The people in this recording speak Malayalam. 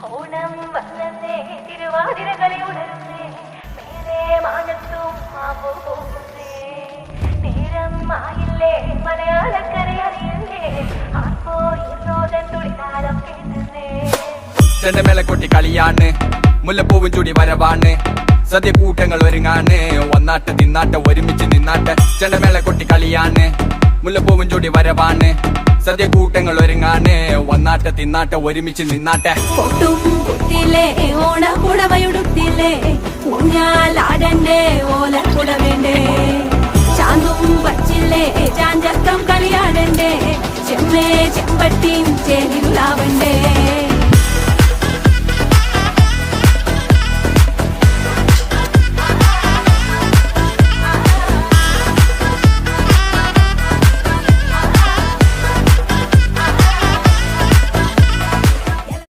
ഓണം വന്നേ തിരുവാതിരകളി ഉണർന്നേ മേലെ മാനത്തും മാവോ പോകുന്നേ നേരം ആയില്ലേ മലയാളക്കര അറിയണ്ടേ ആർപ്പോ ഇന്നോതൻ തുളിതാളം കേട്ടുന്നേ ചെണ്ടമേള കൊട്ടി കളിയാണ് മുല്ലപ്പൂവും ചൂടി വരവാണ് സദ്യ കൂട്ടങ്ങൾ ഒരുങ്ങാണ് വന്നാട്ട് തിന്നാട്ട് ഒരുമിച്ച് നിന്നാട്ട് ചെണ്ടമേള കൊട്ടി കളിയാണ് മുല്ലപ്പൂവും ചൂടി വരവാണ് സദ്യ കൂട്ടങ്ങൾ ഒരുങ്ങാണ് വന്നാട്ട് തിന്നാട്ട് ഒരുമിച്ച് നിന്നാട്ടെ പൊട്ടും കുത്തിയില്ലേ ഓണക്കുടവയുടുത്തില്ലേ ഊഞ്ഞാലാടണ്ടേ ഓലക്കുടവേണ്ടേ ചാന്തും വച്ചില്ലേ ചാഞ്ചക്കം കളിയാടണ്ടേ ചെമ്മേ ചെമ്പട്ടിയും ചേലിലാവണ്ടേ